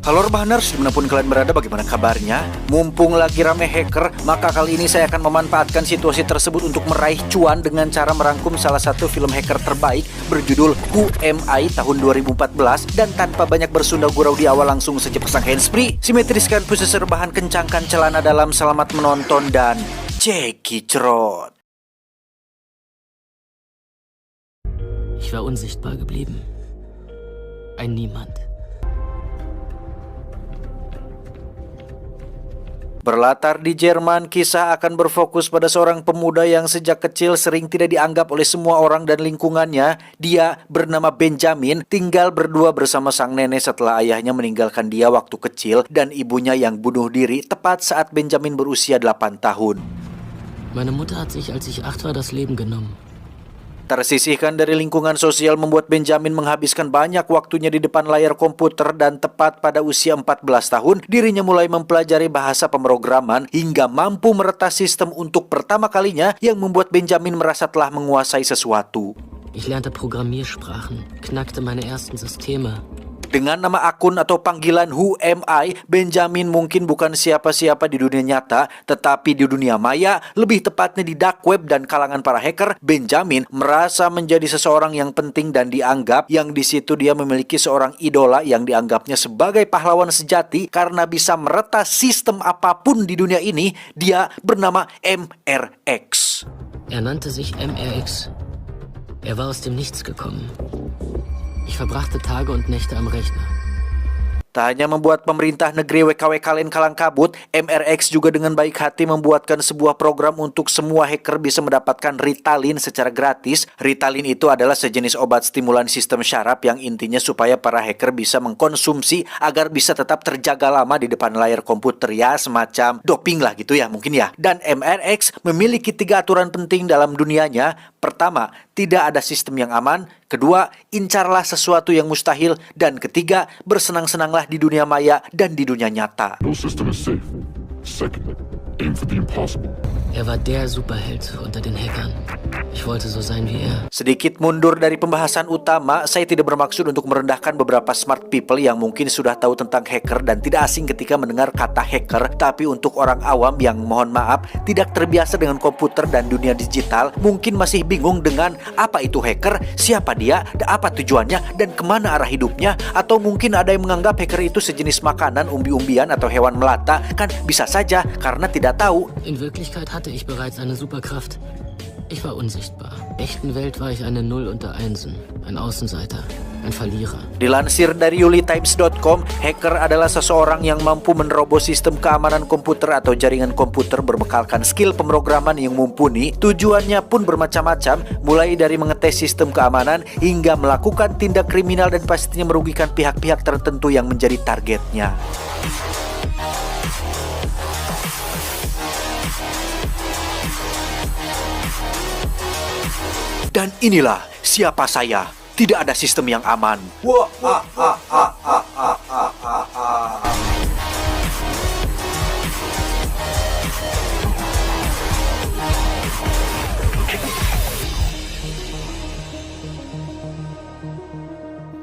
Halo Rebahaners, dimanapun kalian berada, bagaimana kabarnya? Mumpung lagi rame hacker, maka kali ini saya akan memanfaatkan situasi tersebut untuk meraih cuan dengan cara merangkum salah satu film hacker terbaik berjudul Who Am I tahun 2014. Dan tanpa banyak bersunda gurau di awal, langsung saja pasang handsfree, simetriskan posisi rebahan, kencangkan celana dalam, selamat menonton dan cekicrot. Ich war unsichtbar geblieben. Ein Niemand. Berlatar di Jerman, kisah akan berfokus pada seorang pemuda yang sejak kecil sering tidak dianggap oleh semua orang dan lingkungannya. Dia bernama Benjamin, tinggal berdua bersama sang nenek setelah ayahnya meninggalkan dia waktu kecil dan ibunya yang bunuh diri tepat saat Benjamin berusia 8 tahun. Meine Mutter hat sich, als ich 8 war, das Leben genommen. Tersisihkan dari lingkungan sosial membuat Benjamin menghabiskan banyak waktunya di depan layar komputer, dan tepat pada usia 14 tahun, dirinya mulai mempelajari bahasa pemrograman hingga mampu meretas sistem untuk pertama kalinya yang membuat Benjamin merasa telah menguasai sesuatu. Ich lernte Programmiersprachen, knackte meine ersten Systeme. Dengan nama akun atau panggilan Who Am I, Benjamin mungkin bukan siapa-siapa di dunia nyata, tetapi di dunia maya, lebih tepatnya di dark web dan kalangan para hacker, Benjamin merasa menjadi seseorang yang penting dan dianggap, yang di situ dia memiliki seorang idola yang dianggapnya sebagai pahlawan sejati karena bisa meretas sistem apapun di dunia ini. Dia bernama MRX. Er nannte sich MRX. Er war aus dem Nichts gekommen. Ich verbrachte Tage und Nächte am Rechner. Tak hanya membuat pemerintah negeri WKWK lain kalang kabut, MRX juga dengan baik hati membuatkan sebuah program untuk semua hacker bisa mendapatkan Ritalin secara gratis. Ritalin itu adalah sejenis obat stimulan sistem syaraf yang intinya supaya para hacker bisa mengkonsumsi agar bisa tetap terjaga lama di depan layar komputer, ya semacam doping lah gitu ya mungkin ya. Dan MRX memiliki 3 aturan penting dalam dunianya. Pertama, tidak ada sistem yang aman. Kedua, incarlah sesuatu yang mustahil. Dan ketiga, bersenang-senanglah di dunia maya dan di dunia nyata. No system is safe. Second, aim for the impossible. Er war der Superheld unter den Hackern. Ich wollte so sein wie er. Sedikit mundur dari pembahasan utama, saya tidak bermaksud untuk merendahkan beberapa smart people yang mungkin sudah tahu tentang hacker dan tidak asing ketika mendengar kata hacker. Tapi untuk orang awam yang mohon maaf tidak terbiasa dengan komputer dan dunia digital, mungkin masih bingung dengan apa itu hacker, siapa dia, apa tujuannya, dan kemana arah hidupnya. Atau mungkin ada yang menganggap hacker itu sejenis makanan, umbi-umbian, atau hewan melata. Kan bisa saja karena tidak tahu. In Wirklichkeit hatte ich bereits eine Superkraft. Ich war unsichtbar. In der echten Welt war ich eine Null unter Einsen. Ein Außenseiter. Ein Verlierer. Dilansir dari yulitimes.com, hacker adalah seseorang yang mampu menerobos sistem keamanan komputer atau jaringan komputer berbekalkan skill pemrograman yang mumpuni. Tujuannya pun bermacam-macam, mulai dari mengetes sistem keamanan hingga melakukan tindak kriminal dan pastinya merugikan pihak-pihak tertentu yang menjadi targetnya. Dan inilah siapa saya. Tidak ada sistem yang aman. Wah,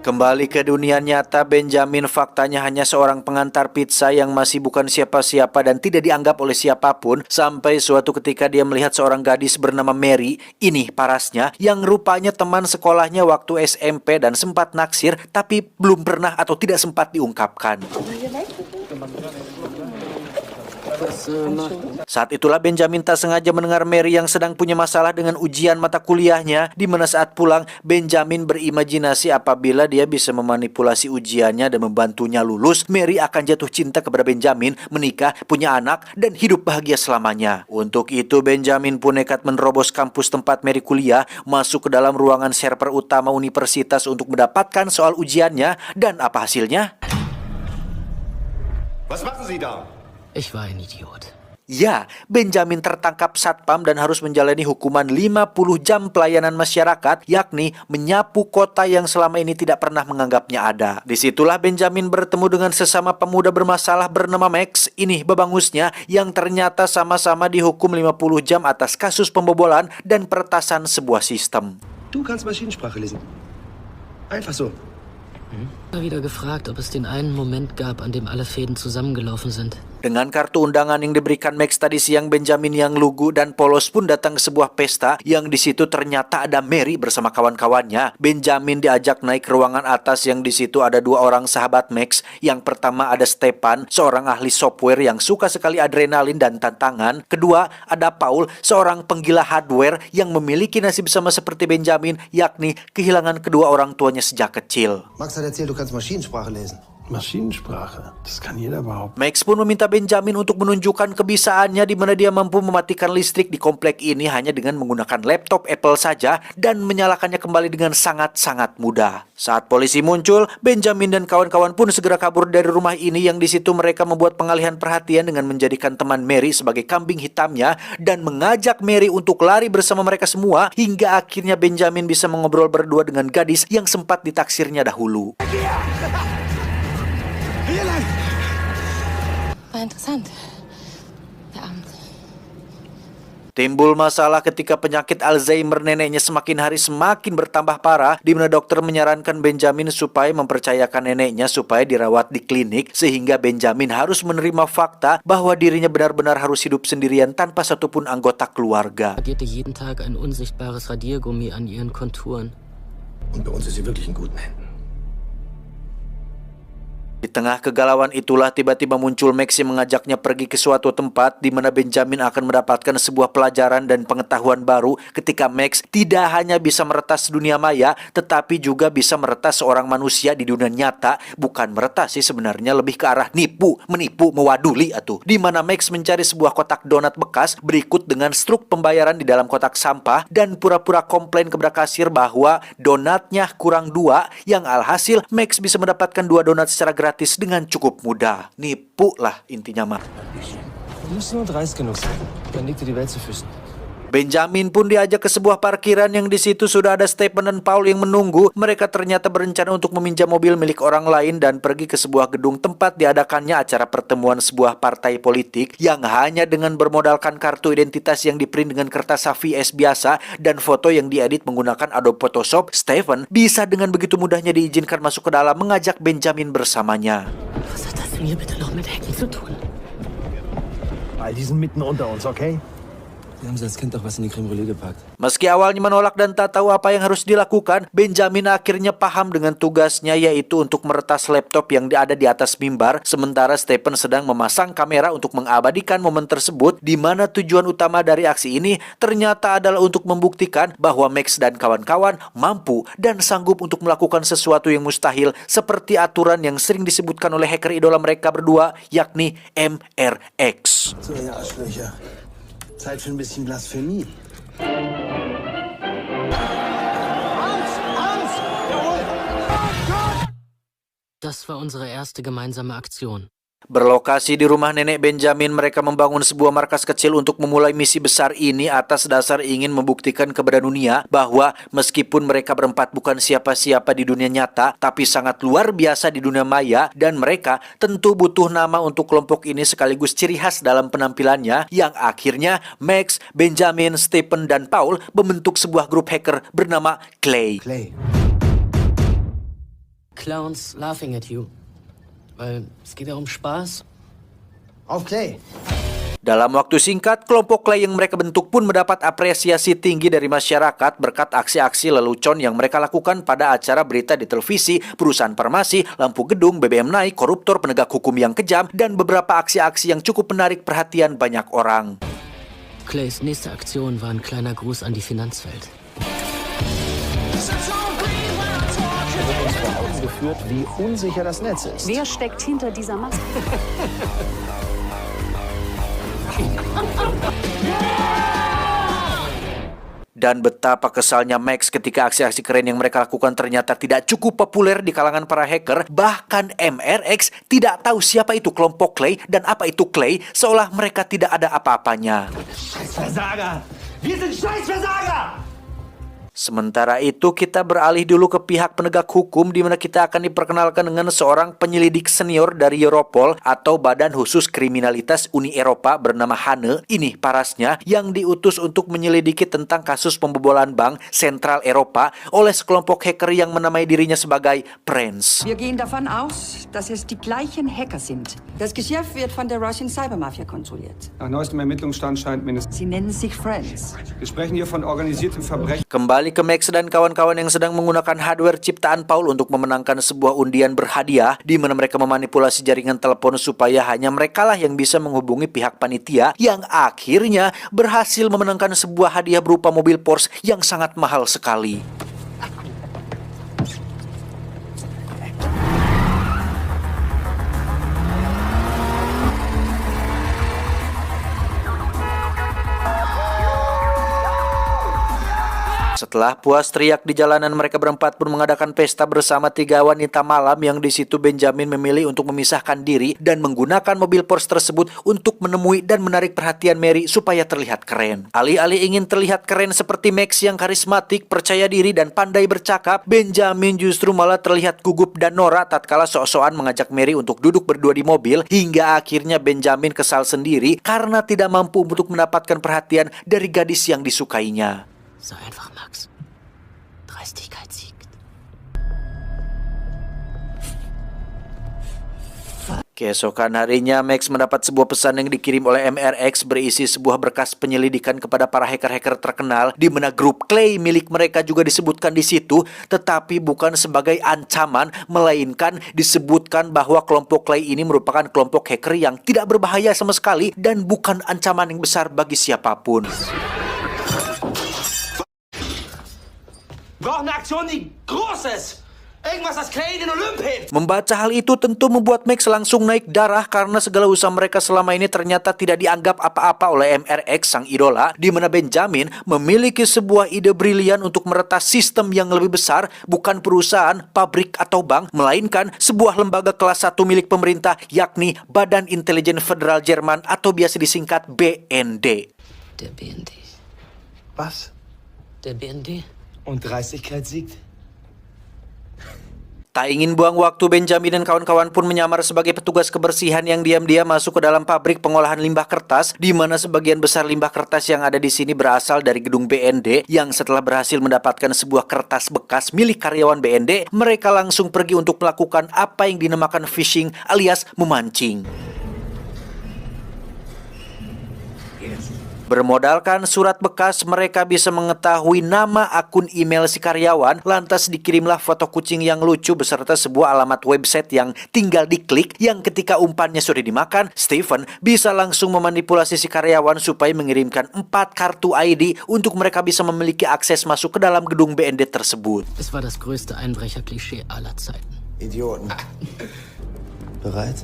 Kembali ke dunia nyata, Benjamin faktanya hanya seorang pengantar pizza yang masih bukan siapa-siapa dan tidak dianggap oleh siapapun. Sampai suatu ketika dia melihat seorang gadis bernama Mary, ini parasnya, yang rupanya teman sekolahnya waktu SMP dan sempat naksir, tapi belum pernah atau tidak sempat diungkapkan. Saat itulah Benjamin tak sengaja mendengar Mary yang sedang punya masalah dengan ujian mata kuliahnya, di mana saat pulang Benjamin berimajinasi apabila dia bisa memanipulasi ujiannya dan membantunya lulus, Mary akan jatuh cinta kepada Benjamin, menikah, punya anak, dan hidup bahagia selamanya. Untuk itu Benjamin pun nekat menerobos kampus tempat Mary kuliah, masuk ke dalam ruangan server utama universitas untuk mendapatkan soal ujiannya. Dan apa hasilnya? Was machen Sie da? Ich war ein Idiot. Ya, Benjamin tertangkap satpam dan harus menjalani hukuman 50 jam pelayanan masyarakat, yakni menyapu kota yang selama ini tidak pernah menganggapnya ada. Disitulah Benjamin bertemu dengan sesama pemuda bermasalah bernama Max. Ini babangusnya yang ternyata sama-sama dihukum 50 jam atas kasus pembobolan dan peretasan sebuah sistem. Du kannst Maschinensprache lesen. Einfach so. Wieder gefragt, ob es den einen Moment gab, an dem alle Fäden zusammengelaufen sind. Dengan kartu undangan yang diberikan Max tadi siang, Benjamin yang lugu dan polos pun datang ke sebuah pesta yang di situ ternyata ada Mary bersama kawan-kawannya. Benjamin diajak naik ke ruangan atas yang di situ ada dua orang sahabat Max. Yang pertama ada Stefan, seorang ahli software yang suka sekali adrenalin dan tantangan. Kedua ada Paul, seorang penggila hardware yang memiliki nasib sama seperti Benjamin, yakni kehilangan kedua orang tuanya sejak kecil. Max hat erzählt, du kannst Maschinensprache lesen. Maschinensprache, das kann jeder behaupten. Max pun meminta Benjamin untuk menunjukkan kebisaannya di mana dia mampu mematikan listrik di komplek ini hanya dengan menggunakan laptop Apple saja dan menyalakannya kembali dengan sangat-sangat mudah. Saat polisi muncul, Benjamin dan kawan-kawan pun segera kabur dari rumah ini yang di situ mereka membuat pengalihan perhatian dengan menjadikan teman Mary sebagai kambing hitamnya dan mengajak Mary untuk lari bersama mereka semua hingga akhirnya Benjamin bisa mengobrol berdua dengan gadis yang sempat ditaksirnya dahulu. War interessant. Der Abend. Timbul masalah ketika penyakit Alzheimer neneknya semakin hari semakin bertambah parah, di mana dokter menyarankan Benjamin supaya mempercayakan neneknya supaya dirawat di klinik, sehingga Benjamin harus menerima fakta bahwa dirinya benar-benar harus hidup sendirian tanpa satupun anggota keluarga. Radierte jeden Tag ein unsichtbares Radiergummi an ihren Konturen. Und bei uns ist sie wirklich in guten Händen. Di tengah kegalauan itulah tiba-tiba muncul Max yang mengajaknya pergi ke suatu tempat di mana Benjamin akan mendapatkan sebuah pelajaran dan pengetahuan baru ketika Max tidak hanya bisa meretas dunia maya tetapi juga bisa meretas seorang manusia di dunia nyata. Bukan meretas sih sebenarnya, lebih ke arah nipu, menipu, mewaduli atuh. Di mana Max mencari sebuah kotak donat bekas berikut dengan struk pembayaran di dalam kotak sampah dan pura-pura komplain kepada kasir bahwa donatnya kurang 2 yang alhasil Max bisa mendapatkan 2 donat secara gratis dengan cukup mudah. Nipu lah intinya mah. Du musst nur dreist genug sein. Dann liegt dir die Welt zu Füßen. Benjamin pun diajak ke sebuah parkiran yang di situ sudah ada Stephen dan Paul yang menunggu. Mereka ternyata berencana untuk meminjam mobil milik orang lain dan pergi ke sebuah gedung tempat diadakannya acara pertemuan sebuah partai politik yang hanya dengan bermodalkan kartu identitas yang diprint dengan kertas HVS biasa dan foto yang diedit menggunakan Adobe Photoshop. Stephen bisa dengan begitu mudahnya diizinkan masuk ke dalam mengajak Benjamin bersamanya. Was hat das denn hier bitte noch mit Hacken zu tun? All die sind mitten unter uns, okay? Wir haben sie als Kind doch was in die Creme Brûlée gepackt. Meski awalnya menolak dan tak tahu apa yang harus dilakukan, Benjamin akhirnya paham dengan tugasnya, yaitu untuk meretas laptop yang ada di atas mimbar, sementara Stephen sedang memasang kamera untuk mengabadikan momen tersebut, di mana tujuan utama dari aksi ini ternyata adalah untuk membuktikan bahwa Max dan kawan-kawan mampu dan sanggup untuk melakukan sesuatu yang mustahil, seperti aturan yang sering disebutkan oleh hacker idola mereka berdua, yakni MRX. So, ihr Arschlöcher. Zeit für ein bisschen Blasphemie. Das war unsere erste gemeinsame Aktion. Berlokasi di rumah nenek Benjamin, mereka membangun sebuah markas kecil untuk memulai misi besar ini atas dasar ingin membuktikan kepada dunia bahwa meskipun mereka berempat bukan siapa-siapa di dunia nyata, tapi sangat luar biasa di dunia maya, dan mereka tentu butuh nama untuk kelompok ini sekaligus ciri khas dalam penampilannya, yang akhirnya Max, Benjamin, Stephen, dan Paul membentuk sebuah grup hacker bernama Clay. Clowns laughing at you. Weil es geht ja um Spaß. Auf Clay! Dalam waktu singkat, kelompok Clay yang mereka bentuk pun mendapat apresiasi tinggi dari masyarakat berkat aksi-aksi lelucon yang mereka lakukan pada acara berita di televisi, perusahaan farmasi, lampu gedung, BBM naik, koruptor, penegak hukum yang kejam, dan beberapa aksi-aksi yang cukup menarik perhatian banyak orang. Clays nächste Aktion war ein kleiner Gruß an die Finanzwelt. Geführt, wie unsicher das Netz ist. Wer steckt hinter dieser Maske? Dan betapa kesalnya Max ketika aksi-aksi keren yang mereka lakukan ternyata tidak cukup populer di kalangan para hacker. Bahkan MRX tidak tahu siapa itu kelompok Clay dan apa itu Clay, seolah mereka tidak ada apa-apanya. Scheiß Versager! Wir sind Scheiß Versager! Sementara itu kita beralih dulu ke pihak penegak hukum di mana kita akan diperkenalkan dengan seorang penyelidik senior dari Europol atau Badan Khusus Kriminalitas Uni Eropa bernama Hane. Ini parasnya yang diutus untuk menyelidiki tentang kasus pembobolan bank Sentral Eropa oleh sekelompok hacker yang menamai dirinya sebagai Prince. Wir gehen davon aus, dass es die gleichen Hacker sind. Das Geschäft wird von der Russian Cybermafia kontrolliert. Nach neuestem Ermittlungsstand scheint mindestens. Sie nennen sich Friends. Wir sprechen hier von organisiertem Verbrechen. Kembali ke Max dan kawan-kawan yang sedang menggunakan hardware ciptaan Paul untuk memenangkan sebuah undian berhadiah di mana mereka memanipulasi jaringan telepon supaya hanya merekalah yang bisa menghubungi pihak panitia yang akhirnya berhasil memenangkan sebuah hadiah berupa mobil Porsche yang sangat mahal sekali. Setelah puas teriak di jalanan, mereka berempat pun mengadakan pesta bersama 3 wanita malam yang di situ Benjamin memilih untuk memisahkan diri dan menggunakan mobil Porsche tersebut untuk menemui dan menarik perhatian Mary supaya terlihat keren. Alih-alih ingin terlihat keren seperti Max yang karismatik, percaya diri dan pandai bercakap, Benjamin justru malah terlihat gugup dan norak tatkala sok-sokan mengajak Mary untuk duduk berdua di mobil hingga akhirnya Benjamin kesal sendiri karena tidak mampu untuk mendapatkan perhatian dari gadis yang disukainya. So einfach, Max. Dreistigkeit siegt. Keesokan harinya, Max mendapat sebuah pesan yang dikirim oleh MRX berisi sebuah berkas penyelidikan kepada para hacker-hacker terkenal di mana grup Clay milik mereka juga disebutkan di situ, tetapi bukan sebagai ancaman, melainkan disebutkan bahwa kelompok Clay ini merupakan kelompok hacker yang tidak berbahaya sama sekali dan bukan ancaman yang besar bagi siapapun. Brauchen eine Aktion, die groß ist. Irgendwas, das Clay in den Olymp hebt. Membaca hal itu tentu membuat Max langsung naik darah karena segala usaha mereka selama ini ternyata tidak dianggap apa-apa oleh MRX sang idola, di mana Benjamin memiliki sebuah ide brilian untuk meretas sistem yang lebih besar, bukan perusahaan, pabrik atau bank, melainkan sebuah lembaga kelas 1 milik pemerintah, yakni Badan Intelijen Federal Jerman atau biasa disingkat BND. Der BND. Was? Der BND? Und Dreistigkeit siegt? Tak ingin buang waktu, Benjamin dan kawan-kawan pun menyamar sebagai petugas kebersihan yang diam-diam masuk ke dalam pabrik pengolahan limbah kertas, di mana sebagian besar limbah kertas yang ada di sini berasal dari gedung BND, yang setelah berhasil mendapatkan sebuah kertas bekas milik karyawan BND, mereka langsung pergi untuk melakukan apa yang dinamakan phishing alias memancing. Bermodalkan surat bekas, mereka bisa mengetahui nama akun email si karyawan, lantas dikirimlah foto kucing yang lucu beserta sebuah alamat website yang tinggal diklik, yang ketika umpannya sudah dimakan, Stephen bisa langsung memanipulasi si karyawan supaya mengirimkan 4 kartu ID untuk mereka bisa memiliki akses masuk ke dalam gedung BND tersebut. Es war das größte Einbrecher-Klischee aller Zeiten. Idioten. Bereit?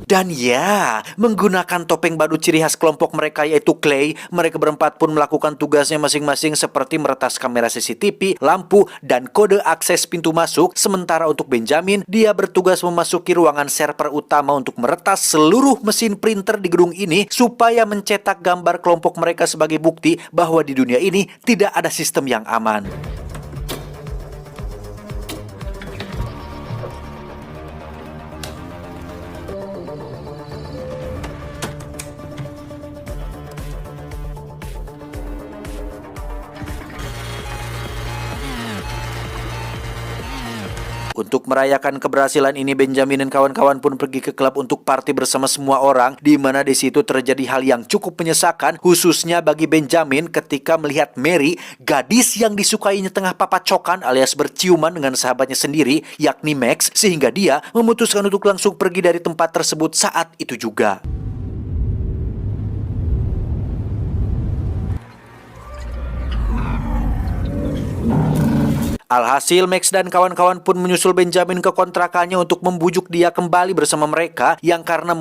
Dan ya, menggunakan topeng badut ciri khas kelompok mereka yaitu Clay, mereka berempat pun melakukan tugasnya masing-masing seperti meretas kamera CCTV, lampu, dan kode akses pintu masuk. Sementara untuk Benjamin, dia bertugas memasuki ruangan server utama untuk meretas seluruh mesin printer di gedung ini supaya mencetak gambar kelompok mereka sebagai bukti bahwa di dunia ini tidak ada sistem yang aman. Untuk merayakan keberhasilan ini, Benjamin dan kawan-kawan pun pergi ke klub untuk party bersama semua orang, di mana di situ terjadi hal yang cukup menyesakan, khususnya bagi Benjamin ketika melihat Mary, gadis yang disukainya tengah papacokan alias berciuman dengan sahabatnya sendiri, yakni Max, sehingga dia memutuskan untuk langsung pergi dari tempat tersebut saat itu juga. Alhasil, Max dan kawan-kawan pun menyusul Benjamin ke kontrakannya untuk membujuk dia kembali bersama mereka, yang karena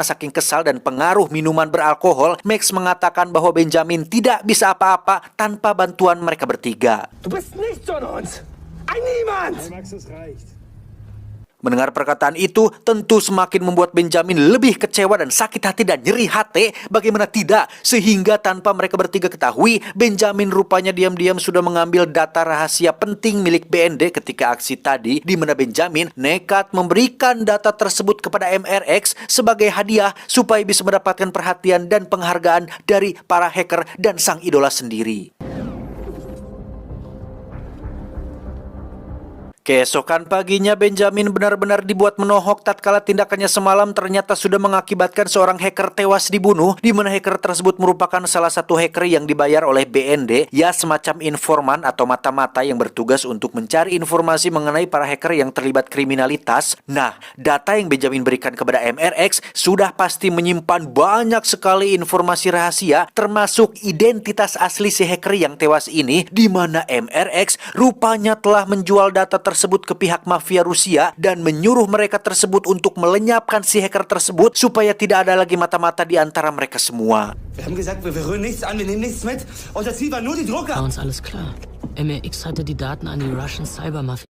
saking kesal dan pengaruh minuman beralkohol, Max mengatakan bahwa Benjamin tidak bisa apa-apa tanpa bantuan mereka bertiga. Du bist nichts von uns! Ein Niemand! Max, es reicht. Mendengar perkataan itu tentu semakin membuat Benjamin lebih kecewa dan sakit hati dan nyeri hati. Bagaimana tidak? Sehingga tanpa mereka bertiga ketahui, Benjamin rupanya diam-diam sudah mengambil data rahasia penting milik BND ketika aksi tadi, di mana Benjamin nekat memberikan data tersebut kepada MRX sebagai hadiah supaya bisa mendapatkan perhatian dan penghargaan dari para hacker dan sang idola sendiri. Keesokan paginya Benjamin benar-benar dibuat menohok tatkala tindakannya semalam ternyata sudah mengakibatkan seorang hacker tewas dibunuh, di mana hacker tersebut merupakan salah satu hacker yang dibayar oleh BND, ya semacam informan atau mata-mata yang bertugas untuk mencari informasi mengenai para hacker yang terlibat kriminalitas. Nah, data yang Benjamin berikan kepada MRX sudah pasti menyimpan banyak sekali informasi rahasia, termasuk identitas asli si hacker yang tewas ini, di mana MRX rupanya telah menjual data tersebut ke pihak mafia Rusia dan menyuruh mereka tersebut untuk melenyapkan si hacker tersebut supaya tidak ada lagi mata-mata di antara mereka semua. Wir haben gesagt, wir rühren nichts an, wir nehmen nichts mit. Unser Ziel war nur die Drucker. War uns alles klar. MRX hatte die Daten an die Russian Cybermafia.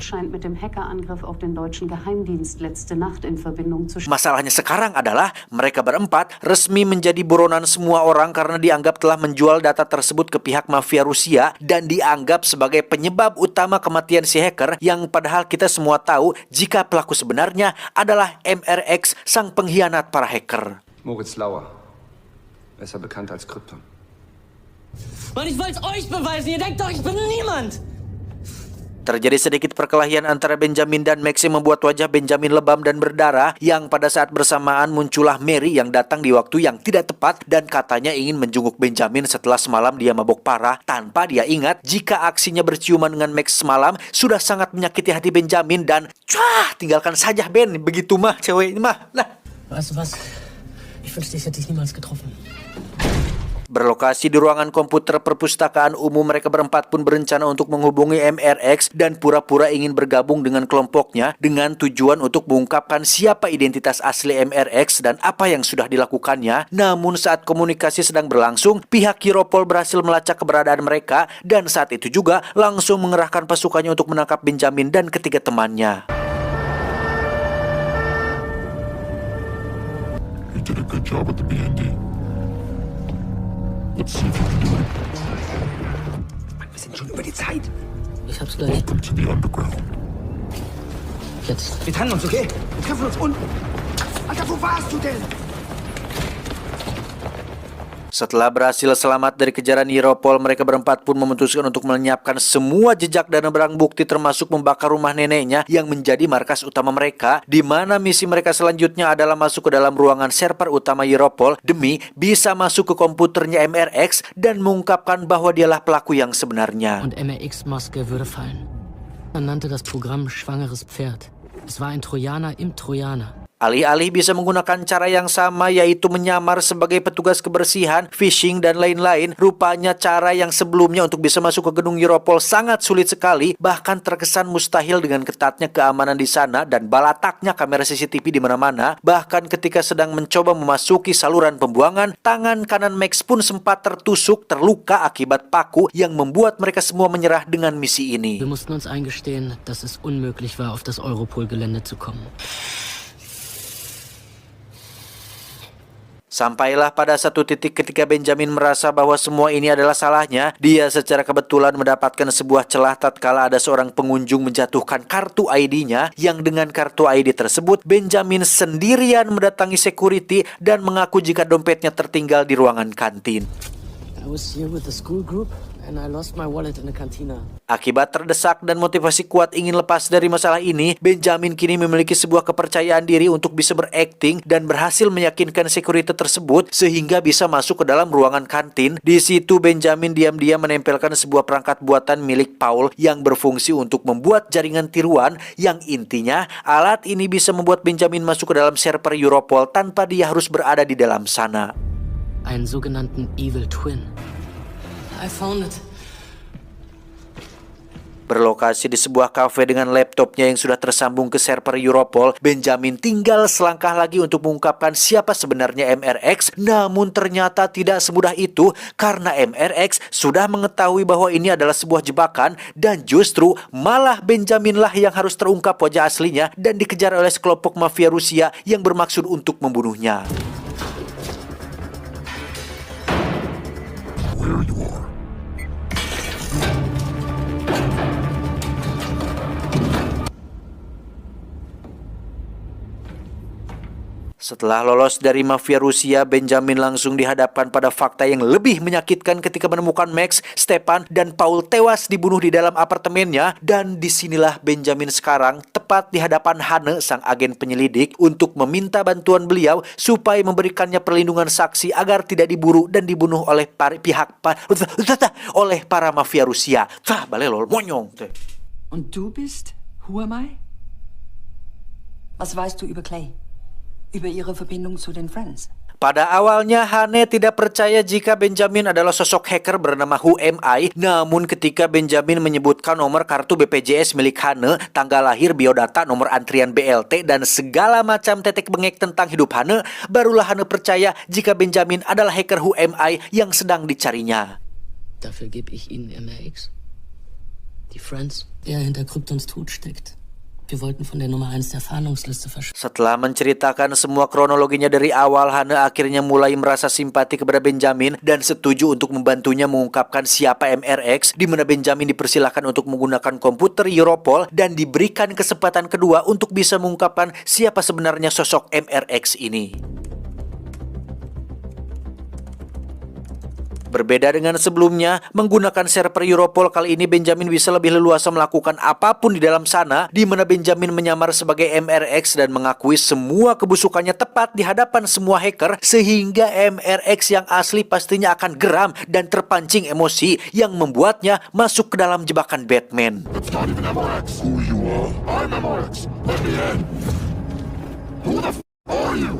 Scheint mit dem Hackerangriff auf den deutschen Geheimdienst letzte Nacht in Verbindung zu stehen. Masalahnya sekarang adalah mereka berempat resmi menjadi buronan semua orang karena dianggap telah menjual data tersebut ke pihak mafia Rusia dan dianggap sebagai penyebab utama kematian si hacker, yang padahal kita semua tahu jika pelaku sebenarnya adalah MRX, sang pengkhianat para hacker. Moritz Lauer, besser bekannt als Krypton. Mann, ich wollt's euch beweisen. Ihr denkt doch, ich bin niemand. Terjadi sedikit perkelahian antara Benjamin dan Max yang membuat wajah Benjamin lebam dan berdarah, yang pada saat bersamaan muncullah Mary yang datang di waktu yang tidak tepat dan katanya ingin menjenguk Benjamin setelah semalam dia mabok parah, tanpa dia ingat jika aksinya berciuman dengan Max semalam sudah sangat menyakiti hati Benjamin dan tinggalkan saja Ben, begitu mah cewek ini mah. Nah. Weißt du was? Ich wünschte, ich hätte dich niemals getroffen. Berlokasi di ruangan komputer perpustakaan umum, mereka berempat pun berencana untuk menghubungi MRX dan pura-pura ingin bergabung dengan kelompoknya dengan tujuan untuk mengungkapkan siapa identitas asli MRX dan apa yang sudah dilakukannya. Namun saat komunikasi sedang berlangsung, pihak Europol berhasil melacak keberadaan mereka dan saat itu juga langsung mengerahkan pasukannya untuk menangkap Benjamin dan ketiga temannya. You did a good job with the BND. Let's see if you can do it. Wir sind schon über die Zeit. Ich hab's gleich. Welcome to the underground. Jetzt. Wir trennen uns, okay? Wir treffen uns unten. Alter, wo warst du denn? Setelah berhasil selamat dari kejaran Europol, mereka berempat pun memutuskan untuk melenyapkan semua jejak dan barang bukti termasuk membakar rumah neneknya yang menjadi markas utama mereka, di mana misi mereka selanjutnya adalah masuk ke dalam ruangan server utama Europol demi bisa masuk ke komputernya MRX dan mengungkapkan bahwa dialah pelaku yang sebenarnya. Und MRX-Maske würde fallen. Man nannte das Programm Schwangeres Pferd. Es war ein Trojaner im Trojaner. Alih-alih bisa menggunakan cara yang sama, yaitu menyamar sebagai petugas kebersihan, phishing, dan lain-lain, rupanya cara yang sebelumnya untuk bisa masuk ke gedung Europol sangat sulit sekali, bahkan terkesan mustahil dengan ketatnya keamanan di sana dan balataknya kamera CCTV di mana-mana. Bahkan ketika sedang mencoba memasuki saluran pembuangan, tangan kanan Max pun sempat terluka akibat paku yang membuat mereka semua menyerah dengan misi ini. Wir mussten uns eingestehen, dass es unmöglich war, auf das Europol-Gelände zu kommen. Sampailah pada satu titik ketika Benjamin merasa bahwa semua ini adalah salahnya. Dia secara kebetulan mendapatkan sebuah celah tatkala ada seorang pengunjung menjatuhkan kartu ID-nya, yang dengan kartu ID tersebut Benjamin sendirian mendatangi security dan mengaku jika dompetnya tertinggal di ruangan kantin. I was here with the school group and I lost my wallet in the cantina. Akibat terdesak dan motivasi kuat ingin lepas dari masalah ini, Benjamin kini memiliki sebuah kepercayaan diri untuk bisa berakting dan berhasil meyakinkan security tersebut sehingga bisa masuk ke dalam ruangan kantin. Di situ Benjamin diam-diam menempelkan sebuah perangkat buatan milik Paul yang berfungsi untuk membuat jaringan tiruan, yang intinya alat ini bisa membuat Benjamin masuk ke dalam server Europol tanpa dia harus berada di dalam sana. Einen sogenannten Evil Twin. I found it. Berlokasi di sebuah kafe dengan laptopnya yang sudah tersambung ke server Europol, Benjamin tinggal selangkah lagi untuk mengungkapkan siapa sebenarnya MRX. Namun ternyata tidak semudah itu karena MRX sudah mengetahui bahwa ini adalah sebuah jebakan dan justru malah Benjaminlah yang harus terungkap wajah aslinya dan dikejar oleh sekelompok mafia Rusia yang bermaksud untuk membunuhnya. Where you are. Setelah lolos dari mafia Rusia, Benjamin langsung dihadapkan pada fakta yang lebih menyakitkan ketika menemukan Max, Stepan, dan Paul tewas dibunuh di dalam apartemennya. Dan disinilah Benjamin sekarang tepat di hadapan Hane, sang agen penyelidik, untuk meminta bantuan beliau supaya memberikannya perlindungan saksi agar tidak diburu dan dibunuh oleh oleh para mafia Rusia. Balelol, monyong. Und du bist? Who am I? Was weißt du über Clay? Über ihre Verbindung zu den Friends? Pada awalnya Hane tidak percaya jika Benjamin adalah sosok hacker bernama Who Am I. Namun ketika Benjamin menyebutkan nomor kartu BPJS milik Hane, tanggal lahir, biodata, nomor antrian BLT, dan segala macam tetek bengek tentang hidup Hane, barulah Hane percaya jika Benjamin adalah hacker Who Am I yang sedang dicarinya. Dafür gebe ich Ihnen MRX. Die Friends, der hinter Kryptons Tod steckt. Wir wollten von der Nummer 1 der Fahndungsliste verschwinden. Setelah menceritakan semua kronologinya dari awal, Hane akhirnya mulai merasa simpati kepada Benjamin dan setuju untuk membantunya mengungkapkan siapa MRX, di mana Benjamin dipersilakan untuk menggunakan komputer Europol dan diberikan kesempatan kedua untuk bisa mengungkapkan siapa sebenarnya sosok MRX ini. Berbeda dengan sebelumnya, menggunakan server Europol kali ini Benjamin bisa lebih leluasa melakukan apapun di dalam sana, di mana Benjamin menyamar sebagai MRX dan mengakui semua kebusukannya tepat di hadapan semua hacker, sehingga MRX yang asli pastinya akan geram dan terpancing emosi yang membuatnya masuk ke dalam jebakan Batman. It's not even MRX. Who you are? I'm MRX. Let me in. Who the f are you?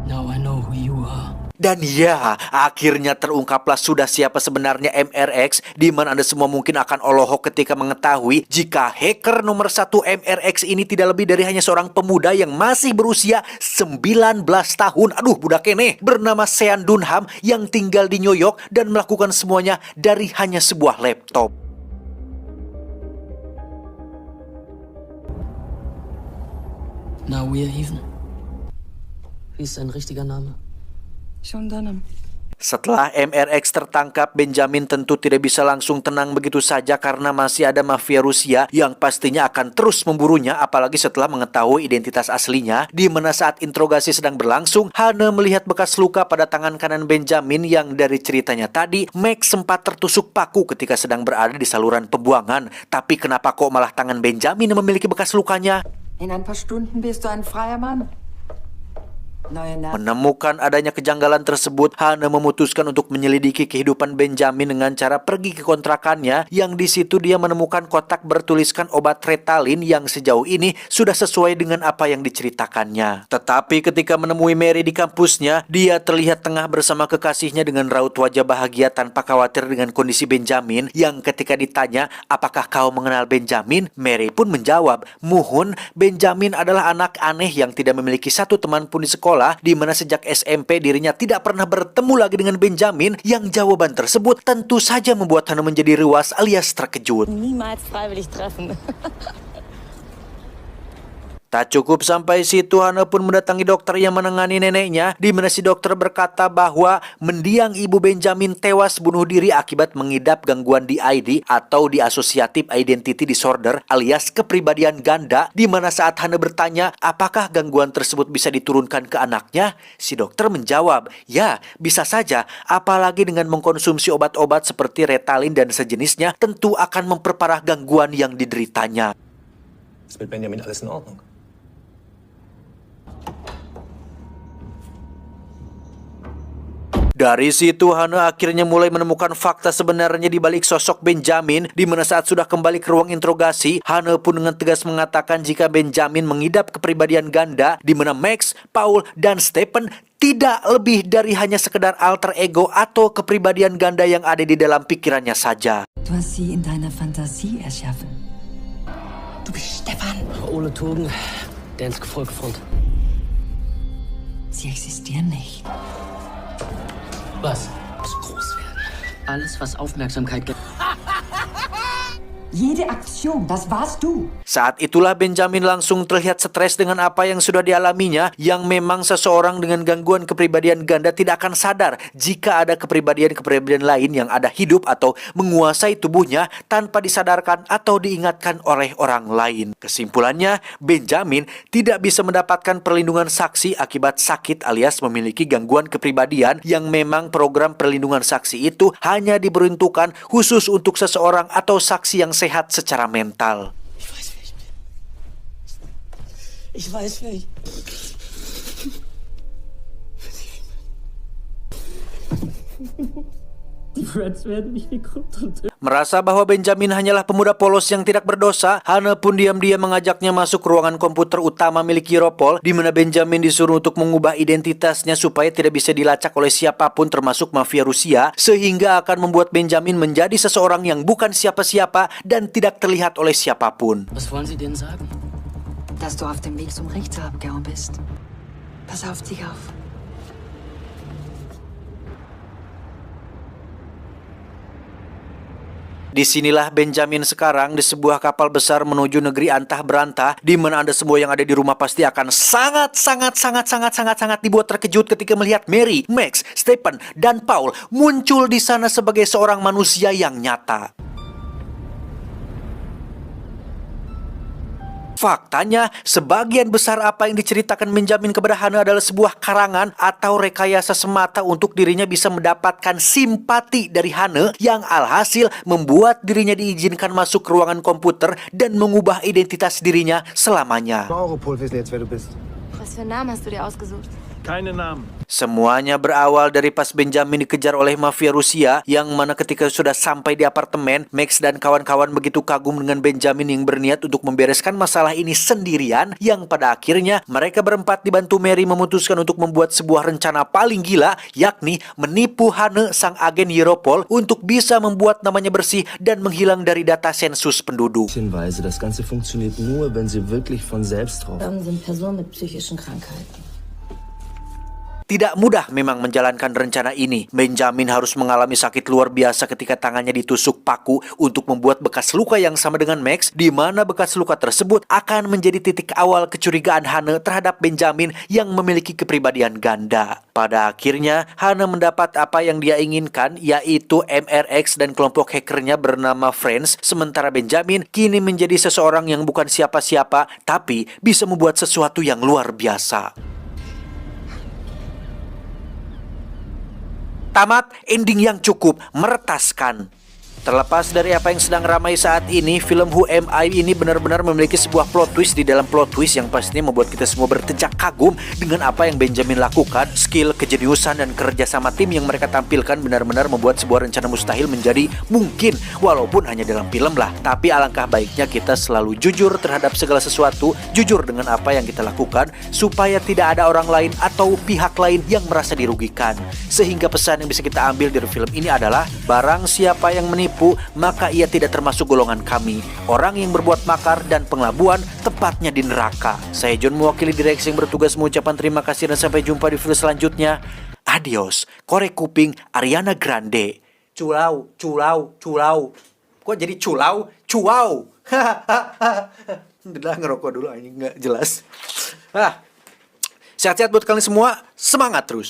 Now I know who you are. Dan ya, akhirnya terungkaplah sudah siapa sebenarnya MRX, di mana Anda semua mungkin akan olohok ketika mengetahui jika hacker nomor 1 MRX ini tidak lebih dari hanya seorang pemuda yang masih berusia 19 tahun. Aduh, budak kene, bernama Sean Dunham yang tinggal di New York dan melakukan semuanya dari hanya sebuah laptop. Now we're even. Wie ist sein richtiger Name? Sean Dunham. Setelah MRX tertangkap, Benjamin tentu tidak bisa langsung tenang begitu saja karena masih ada mafia Rusia yang pastinya akan terus memburunya, apalagi setelah mengetahui identitas aslinya. Di mana saat interogasi sedang berlangsung, Hane melihat bekas luka pada tangan kanan Benjamin yang dari ceritanya tadi, Max sempat tertusuk paku ketika sedang berada di saluran pembuangan. Tapi kenapa kok malah tangan Benjamin yang memiliki bekas lukanya? In ein paar Stunden bist du ein freier Mann. Menemukan adanya kejanggalan tersebut, Hane memutuskan untuk menyelidiki kehidupan Benjamin dengan cara pergi ke kontrakannya, yang di situ dia menemukan kotak bertuliskan obat Ritalin yang sejauh ini sudah sesuai dengan apa yang diceritakannya. Tetapi ketika menemui Mary di kampusnya, dia terlihat tengah bersama kekasihnya dengan raut wajah bahagia tanpa khawatir dengan kondisi Benjamin, yang ketika ditanya, apakah kau mengenal Benjamin? Mary pun menjawab, muhun, Benjamin adalah anak aneh yang tidak memiliki satu teman pun di sekolah, di mana sejak SMP dirinya tidak pernah bertemu lagi dengan Benjamin, yang jawaban tersebut tentu saja membuat Hane menjadi ruas alias terkejut. Niemals freiwillig treffen. Tak cukup sampai situ, Hane pun mendatangi dokter yang menangani neneknya, di mana si dokter berkata bahwa mendiang ibu Benjamin tewas bunuh diri akibat mengidap gangguan DID atau Dissociative Identity Disorder alias kepribadian ganda, di mana saat Hane bertanya apakah gangguan tersebut bisa diturunkan ke anaknya, si dokter menjawab, ya bisa saja, apalagi dengan mengkonsumsi obat-obat seperti Ritalin dan sejenisnya tentu akan memperparah gangguan yang dideritanya. Ist mit Benjamin alles in Ordnung? Dari situ Hane akhirnya mulai menemukan fakta sebenarnya di balik sosok Benjamin, di mana saat sudah kembali ke ruang interogasi, Hane pun dengan tegas mengatakan jika Benjamin mengidap kepribadian ganda, di mana Max, Paul, dan Stephen tidak lebih dari hanya sekedar alter ego atau kepribadian ganda yang ada di dalam pikirannya saja. Du hast sie in deiner Fantasie erschaffen. Du bist Stefan. Ole Togen, der ins Gefolge front. Sie existieren nicht. Was? Muss groß werden. Alles, was Aufmerksamkeit gibt. Jede Aktion, das warst du. Saat itulah Benjamin langsung terlihat stres dengan apa yang sudah dialaminya, yang memang seseorang dengan gangguan kepribadian ganda tidak akan sadar jika ada kepribadian-kepribadian lain yang ada hidup atau menguasai tubuhnya tanpa disadarkan atau diingatkan oleh orang lain. Kesimpulannya, Benjamin tidak bisa mendapatkan perlindungan saksi akibat sakit alias memiliki gangguan kepribadian, yang memang program perlindungan saksi itu hanya diperuntukkan khusus untuk seseorang atau saksi yang sehat secara mental. Ich weiß nicht. Die Friends werden mich geguckt. Merasa bahwa Benjamin hanyalah pemuda polos yang tidak berdosa, Hane pun diam-diam mengajaknya masuk ruangan komputer utama milik Europol, di mana Benjamin disuruh untuk mengubah identitasnya supaya tidak bisa dilacak oleh siapapun termasuk mafia Rusia, sehingga akan membuat Benjamin menjadi seseorang yang bukan siapa-siapa dan tidak terlihat oleh siapapun. Was wollen Sie denen sagen? Dass du auf dem Weg zum Rechtsabgau bist. Pass auf dich auf. Disinilah Benjamin sekarang di sebuah kapal besar menuju negeri antah berantah, di mana Anda semua yang ada di rumah pasti akan sangat dibuat terkejut ketika melihat Mary, Max, Stephen, dan Paul muncul di sana sebagai seorang manusia yang nyata. Faktanya, sebagian besar apa yang diceritakan Benjamin kepada Hane adalah sebuah karangan atau rekayasa semata untuk dirinya bisa mendapatkan simpati dari Hane, yang alhasil membuat dirinya diizinkan masuk ke ruangan komputer dan mengubah identitas dirinya selamanya. Europol wissen jetzt, wer du bist. Was für einen Namen hast du dir ausgesucht? Keine Namen. Semuanya berawal dari pas Benjamin dikejar oleh mafia Rusia, yang mana ketika sudah sampai di apartemen, Max dan kawan-kawan begitu kagum dengan Benjamin yang berniat untuk membereskan masalah ini sendirian, yang pada akhirnya mereka berempat dibantu Mary memutuskan untuk membuat sebuah rencana paling gila, yakni menipu Hane, sang agen Europol, untuk bisa membuat namanya bersih dan menghilang dari data sensus penduduk. Hinweise, das Ganze funktioniert nur, wenn sie wirklich von selbst drauf. Sind Personen mit psychischen Krankheiten. Tidak mudah memang menjalankan rencana ini. Benjamin harus mengalami sakit luar biasa ketika tangannya ditusuk paku untuk membuat bekas luka yang sama dengan Max, di mana bekas luka tersebut akan menjadi titik awal kecurigaan Hane terhadap Benjamin yang memiliki kepribadian ganda. Pada akhirnya, Hane mendapat apa yang dia inginkan, yaitu MRX dan kelompok hackernya bernama Friends, sementara Benjamin kini menjadi seseorang yang bukan siapa-siapa, tapi bisa membuat sesuatu yang luar biasa. Tamat, ending yang cukup meretaskan. Terlepas dari apa yang sedang ramai saat ini, film Who Am I ini benar-benar memiliki sebuah plot twist di dalam plot twist yang pastinya membuat kita semua bertejak kagum dengan apa yang Benjamin lakukan. Skill, kejeniusan, dan kerja sama tim yang mereka tampilkan benar-benar membuat sebuah rencana mustahil menjadi mungkin, walaupun hanya dalam film lah. Tapi alangkah baiknya kita selalu jujur terhadap segala sesuatu, jujur dengan apa yang kita lakukan, supaya tidak ada orang lain atau pihak lain yang merasa dirugikan. Sehingga pesan yang bisa kita ambil dari film ini adalah, barang siapa yang menipu, maka ia tidak termasuk golongan kami. Orang yang berbuat makar dan pengelabuan tepatnya di neraka. Saya John, mewakili direksi yang bertugas, mengucapkan terima kasih dan sampai jumpa di video selanjutnya. Adios. Korek kuping Ariana Grande. Culau. Kok jadi culau? Cuau. Udah ngerokok dulu, ini nggak jelas. Sehat-sehat buat kalian semua. Semangat terus.